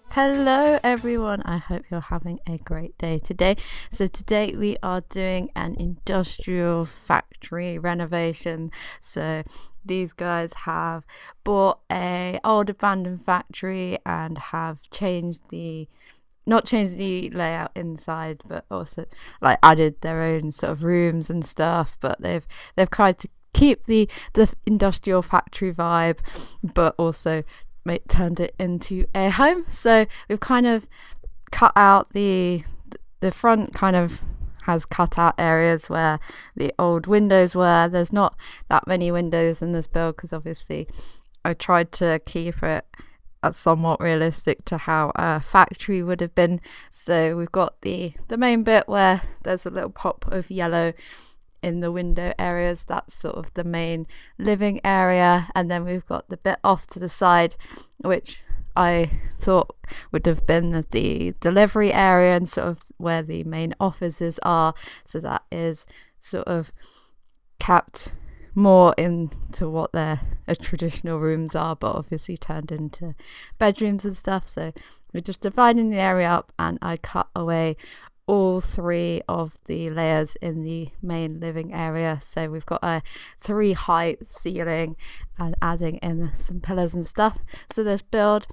Hello everyone, I hope you're having a great day today. So today we are doing an industrial factory renovation. So these guys have bought a old abandoned factory and have not changed the layout inside, but also like added their own sort of rooms and stuff, but they've tried to keep the industrial factory vibe, but also turned it into a home. So we've kind of cut out the front, kind of has cut out areas where the old windows were. There's not that many windows in this build because obviously I tried to keep it somewhat realistic to how a factory would have been. So we've got the main bit where there's a little pop of yellow in the window areas. That's sort of the main living area, and then we've got the bit off to the side which I thought would have been the delivery area and sort of where the main offices are. So that is sort of kept more into what their traditional rooms are, but obviously turned into bedrooms and stuff. So we're just dividing the area up, and I cut away all three of the layers in the main living area. So we've got a 3 height ceiling and adding in some pillars and stuff. So this build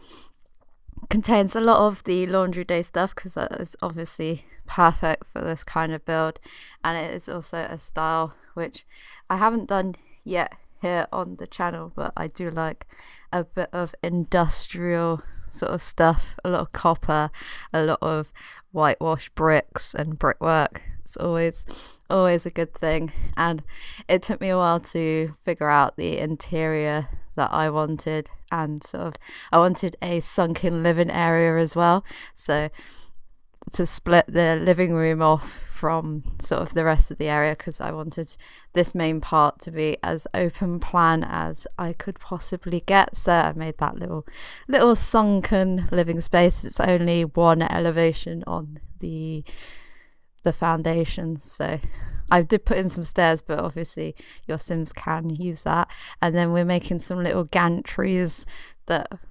contains a lot of the laundry day stuff because that is obviously perfect for this kind of build, and it is also a style which I haven't done yet here on the channel, but I do like a bit of industrial sort of stuff, a lot of copper, a lot of whitewashed bricks and brickwork. It's always a good thing, and it took me a while to figure out the interior that I wanted, and sort of I wanted a sunken living area as well, so to split the living room off from sort of the rest of the area, because I wanted this main part to be as open plan as I could possibly get. So I made that little sunken living space. It's only one elevation on the foundation, so I did put in some stairs, but obviously your Sims can use that. And then we're making some little gantries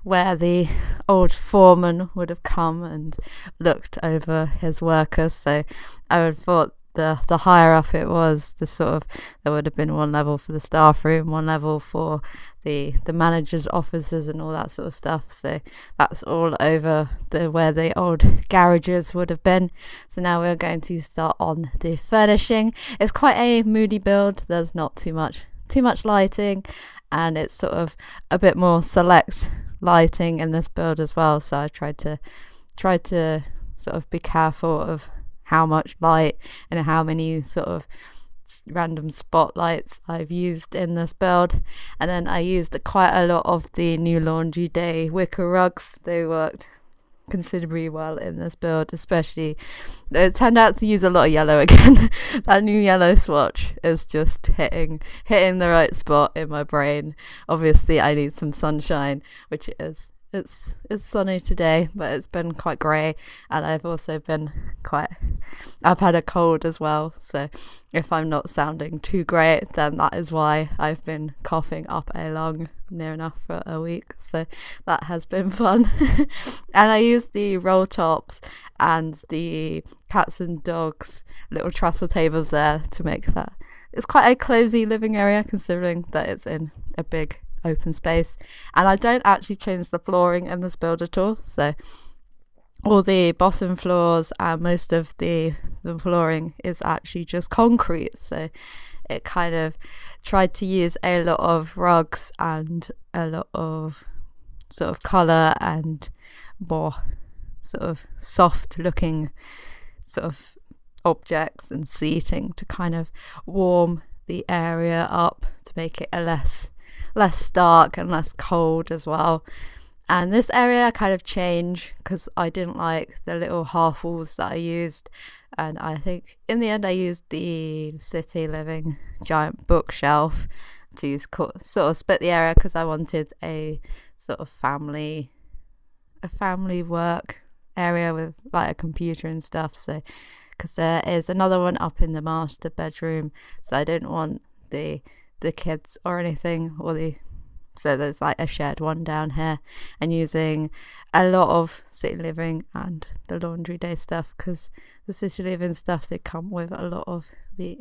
where the old foreman would have come and looked over his workers. So I would have thought the higher up it was, there would have been one level for the staff room, one level for the manager's offices and all that sort of stuff. So that's all over where the old garages would have been. So now we're going to start on the furnishing. It's quite a moody build. There's not too much lighting, and it's sort of a bit more select lighting in this build as well. So I tried to sort of be careful of how much light and how many sort of random spotlights I've used in this build. And then I used quite a lot of the new laundry day wicker rugs. They worked considerably well in this build, especially it turned out to use a lot of yellow again. That new yellow swatch is just hitting the right spot in my brain. Obviously I need some sunshine, which it is. It's sunny today, but it's been quite grey, and I've had a cold as well, so if I'm not sounding too great, then that is why. I've been coughing up a lung near enough for a week, so that has been fun. And I used the roll tops and the cats and dogs little trestle tables there to make that. It's quite a cosy living area considering that it's in a big open space, and I don't actually change the flooring in this build at all. So all the bottom floors and most of the flooring is actually just concrete. So it kind of tried to use a lot of rugs and a lot of sort of colour and more sort of soft looking sort of objects and seating to kind of warm the area up to make it a less stark and less cold as well. And this area kind of changed because I didn't like the little half walls that I used, and I think in the end I used the city living giant bookshelf to sort of split the area because I wanted a sort of family work area with like a computer and stuff. So because there is another one up in the master bedroom, so I didn't want the kids or anything, or the So there's like a shared one down here, and using a lot of city living and the laundry day stuff, because the city living stuff, they come with a lot of the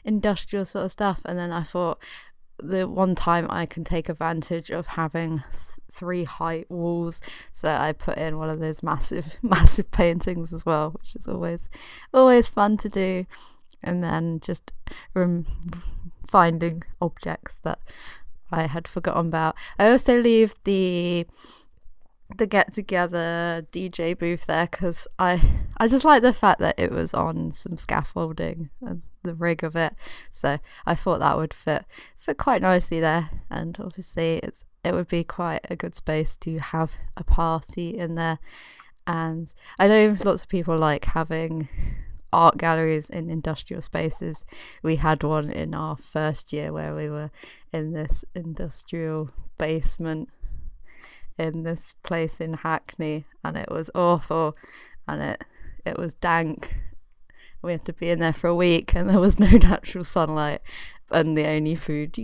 industrial sort of stuff. And then I thought the one time I can take advantage of having 3 height walls, so I put in one of those massive paintings as well, which is always fun to do. And then just finding objects that I had forgotten about. I also leave the get together DJ booth there because I just like the fact that it was on some scaffolding and the rig of it, so I thought that would fit quite nicely there. And obviously it would be quite a good space to have a party in there. And I know lots of people like having art galleries in industrial spaces. We had one in our first year where we were in this industrial basement in this place in Hackney, and it was awful, and it was dank. We had to be in there for a week, and there was no natural sunlight, and the only food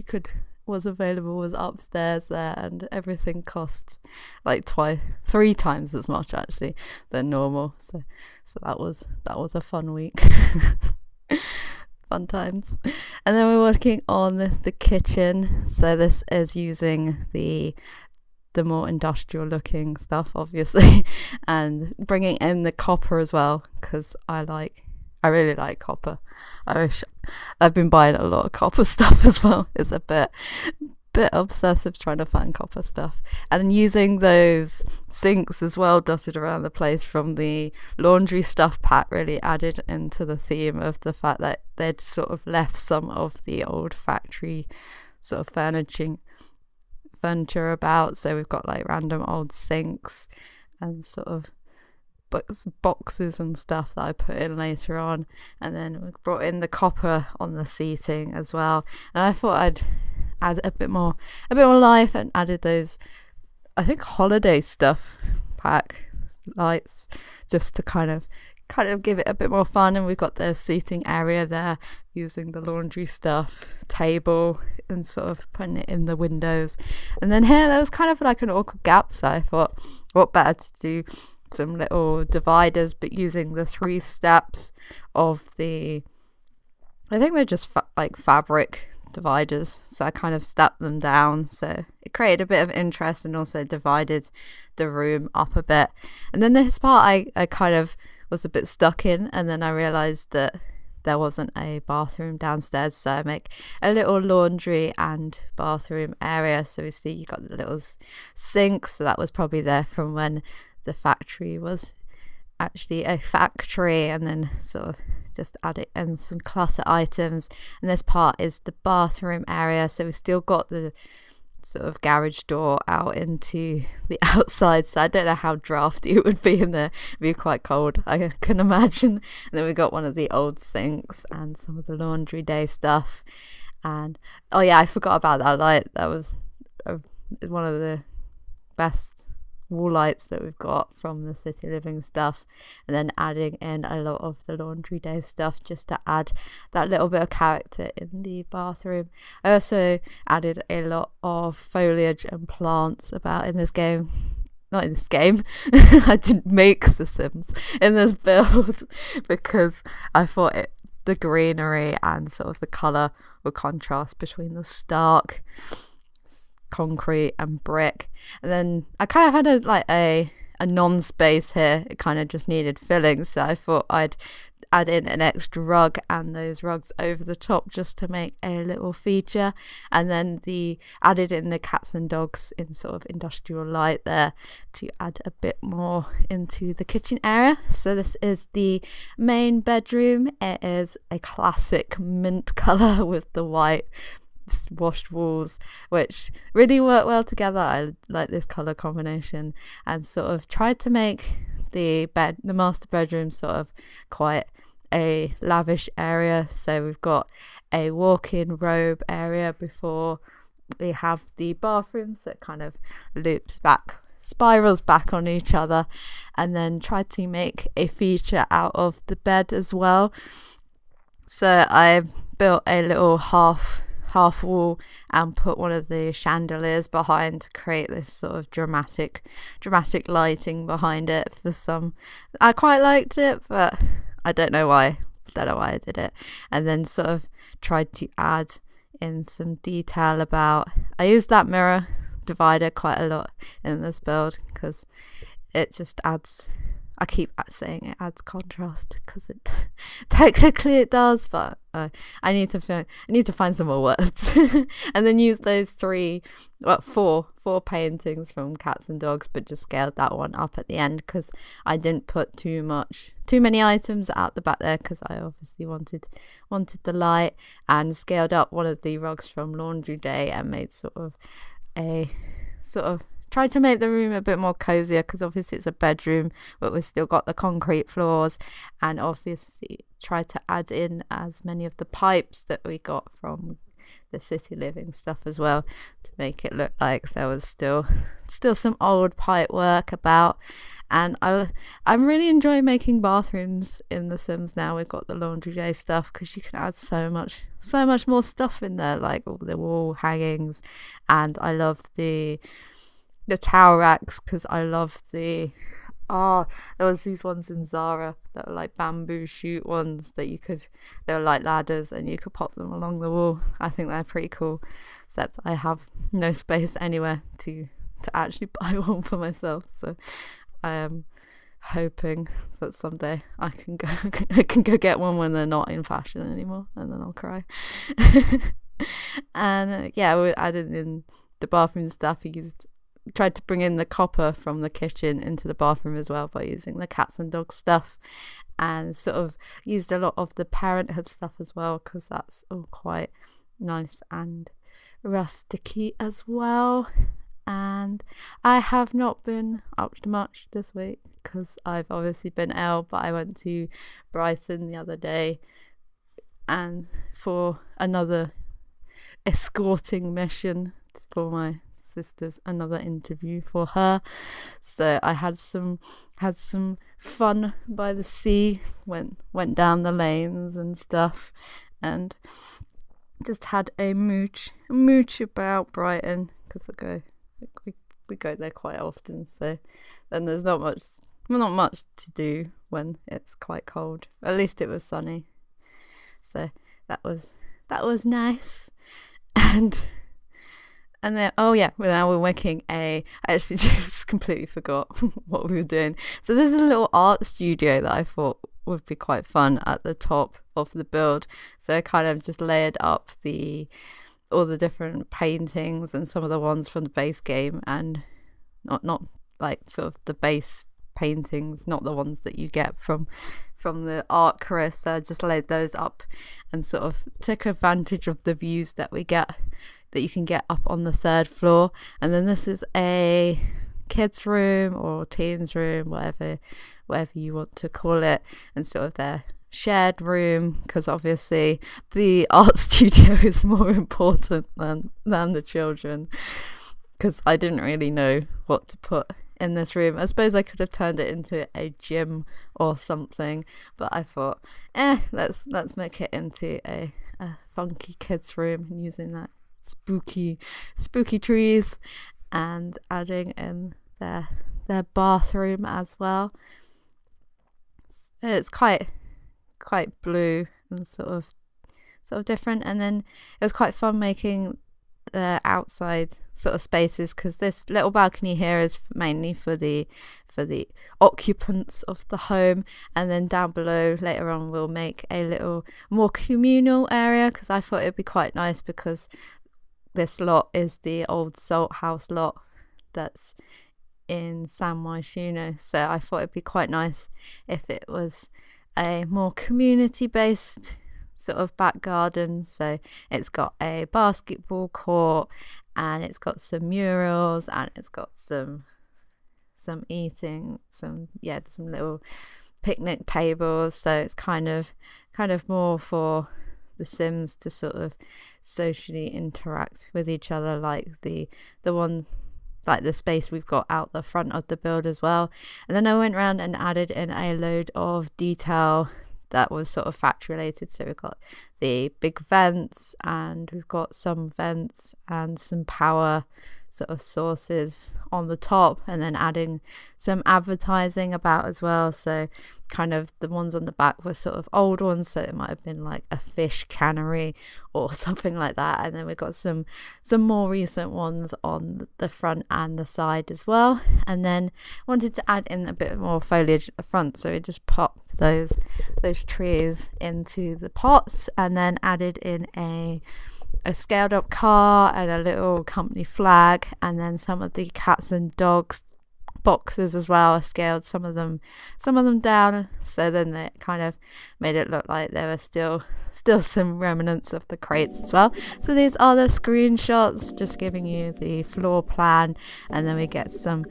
was available was upstairs there, and everything cost like 3 times as much actually than normal. So that was a fun week. Fun times. And then we're working on the kitchen. So this is using the more industrial looking stuff, obviously, and bringing in the copper as well, because I really like copper. I've been buying a lot of copper stuff as well. It's a bit obsessive trying to find copper stuff, and using those sinks as well dotted around the place from the laundry stuff pack really added into the theme of the fact that they'd sort of left some of the old factory sort of furniture about. So we've got like random old sinks and sort of boxes and stuff that I put in later on, and then we brought in the copper on the seating as well. And I thought I'd add a bit more life, and added those, I think, holiday stuff pack lights, just to kind of give it a bit more fun. And we've got the seating area there using the laundry stuff table and sort of putting it in the windows. And then here there was kind of like an awkward gap, so I thought what better to do some little dividers, but using the 3 steps of I think they're just like fabric dividers, so I kind of stepped them down, so it created a bit of interest and also divided the room up a bit. And then this part I kind of was a bit stuck in, and then I realized that there wasn't a bathroom downstairs, so I make a little laundry and bathroom area. So we see you got the little sink, so that was probably there from when the factory was actually a factory, and then sort of just added in some clutter items. And this part is the bathroom area, so we still got the sort of garage door out into the outside, so I don't know how drafty it would be in there. It'd be quite cold, I can imagine. And then we got one of the old sinks and some of the laundry day stuff. And oh yeah, I forgot about that light. That was one of the best wall lights that we've got from the city living stuff, and then adding in a lot of the laundry day stuff just to add that little bit of character in the bathroom. I also added a lot of foliage and plants about in this game. Not in this game. I didn't make the Sims in this build because I thought the greenery and sort of the colour would contrast between the stark concrete and brick. And then I kind of had a non-space here. It kind of just needed filling, so I thought I'd add in an extra rug and those rugs over the top just to make a little feature. And then added in the cats and dogs in sort of industrial light there to add a bit more into the kitchen area. So this is the main bedroom. It is a classic mint colour with the white washed walls, which really work well together. I like this color combination, and sort of tried to make the master bedroom sort of quite a lavish area. So we've got a walk-in robe area before we have the bathroom, so it kind of spirals back on each other, and then tried to make a feature out of the bed as well. So I built a little half half wall and put one of the chandeliers behind to create this sort of dramatic lighting behind it. I quite liked it, but I don't know why I did it. And then sort of tried to add in some detail about, I used that mirror divider quite a lot in this build because it just adds, I keep saying it adds contrast because it technically it does, but I need to find some more words and then use those four paintings from Cats and Dogs, but just scaled that one up at the end because I didn't put too many items out the back there because I obviously wanted the light, and scaled up one of the rugs from Laundry Day and made tried to make the room a bit more cozier because obviously it's a bedroom, but we've still got the concrete floors, and obviously tried to add in as many of the pipes that we got from the City Living stuff as well to make it look like there was still some old pipe work about. And I'm really enjoying making bathrooms in The Sims now. We've got the Laundry Day stuff because you can add so much more stuff in there, like all the wall hangings, and I love the towel racks because I love there was these ones in Zara that were like bamboo shoot ones that they were like ladders and you could pop them along the wall. I think they're pretty cool, except I have no space anywhere to actually buy one for myself, so I am hoping that someday I can go get one when they're not in fashion anymore, and then I'll cry. And we added in the bathroom stuff. Tried to bring in the copper from the kitchen into the bathroom as well by using the Cats and Dogs stuff, and sort of used a lot of the Parenthood stuff as well because that's all quite nice and rusticy as well. And I have not been up to much this week because I've obviously been ill, but I went to Brighton the other day and for another escorting mission for my sister's, another interview for her. So I had some fun by the sea, went down the lanes and stuff, and just had a mooch about Brighton because we go there quite often. So then there's not much to do when it's quite cold. At least it was sunny, so that was nice. And then, now we're making I actually just completely forgot what we were doing. So there's a little art studio that I thought would be quite fun at the top of the build. So I kind of just layered up all the different paintings and some of the ones from the base game, and not like sort of the base paintings, not the ones that you get from the art career. So I just laid those up and sort of took advantage of the views that you can get up on the 3rd floor. And then this is a kids room or teens room, whatever you want to call it, and sort of their shared room, because obviously the art studio is more important than the children, because I didn't really know what to put in this room. I suppose I could have turned it into a gym or something, but I thought let's make it into a funky kids room, and using that spooky trees and adding in their bathroom as well. It's quite blue and sort of different. And then it was quite fun making the outside sort of spaces, because this little balcony here is mainly for the occupants of the home, and then down below later on we'll make a little more communal area, because I thought it'd be quite nice, because this lot is the old Salt House lot that's in San Myshuno. So I thought it'd be quite nice if it was a more community based sort of back garden. So it's got a basketball court, and it's got some murals, and it's got some eating, some little picnic tables. So it's kind of more for the Sims to sort of socially interact with each other, like the one, like the space we've got out the front of the build as well. And then I went around and added in a load of detail that was sort of factory related. So we've got the big vents, and we've got some vents and some power sort of sources on the top, and then adding some advertising about as well. So kind of the ones on the back were sort of old ones, so it might have been like a fish cannery or something like that. And then we've got some more recent ones on the front and the side as well. And then wanted to add in a bit more foliage at the front, so we just popped those trees into the pots, and then added in a scaled up car and a little company flag, and then some of the cats and dogs boxes as well. I scaled some of them down, so then it kind of made it look like there were still some remnants of the crates as well. So these are the screenshots, just giving you the floor plan, and then we get some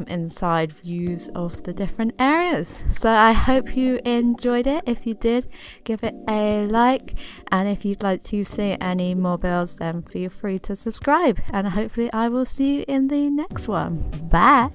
inside views of the different areas. So I hope you enjoyed it. If you did, give it a like, and if you'd like to see any more builds, then feel free to subscribe, and hopefully I will see you in the next one. Bye.